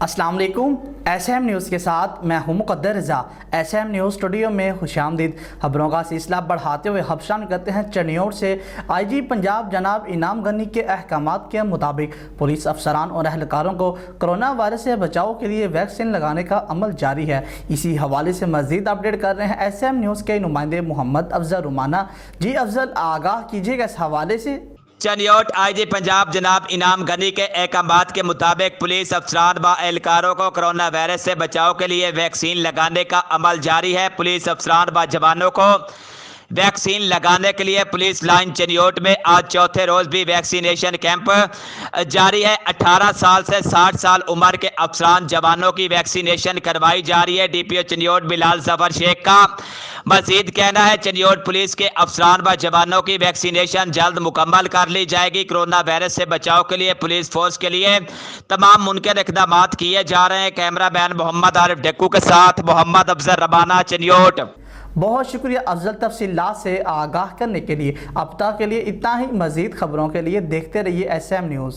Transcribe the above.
अस्सलाम वालेकुम। SM news के साथ मैं हूं मुक़द्दर रज़ा। SM न्यूज़ स्टूडियो में खुशामदीद। खबरों का सिलसिला बढ़ाते हुए खबशान करते हैं चनियोट से। IG पंजाब जनाब इनाम गनी के अहकामात के मुताबिक पुलिस अफसरान और अहलकारों को कोरोना वायरस से बचाव के लिए वैक्सीन लगाने का अमल जारी है। इसी हवाले से मज़ीद अपडेट कर रहे हैं SM न्यूज़ के नुमाइंदे मोहम्मद अफजल रुमाना। जी अफजल, आगाह कीजिएगा इस हवाले से। चनियोट IG पंजाब जनाब इनाम गनी के अहकामात के मुताबिक पुलिस अफसरान व एहलकारों को कोरोना वायरस से बचाव के लिए वैक्सीन लगाने का अमल जारी है। पुलिस अफसरान व जवानों को वैक्सीन लगाने के लिए पुलिस लाइन चनियोट में आज चौथे रोज भी वैक्सीनेशन कैंप जारी है। 18 साल से 60 साल उम्र के अफसरान जवानों की वैक्सीनेशन करवाई जा रही है। DPO चनियोट बिलाल जफर शेख का मजीद कहना है, चनियोट पुलिस के अफसरान व जवानों की वैक्सीनेशन जल्द मुकम्मल कर ली जाएगी। कोरोना वायरस से बचाव के लिए पुलिस फोर्स के लिए तमाम मुमकिन इक़दाम किए जा रहे हैं। कैमरा मैन मोहम्मद आरिफ डेक्कू के साथ मोहम्मद अफजल रबाना, चनियोट। बहुत शुक्रिया अफजल तफसीलात से आगाह करने के लिए। अब तक के लिए इतना ही। मज़ीद खबरों के लिए देखते रहिए SM न्यूज़।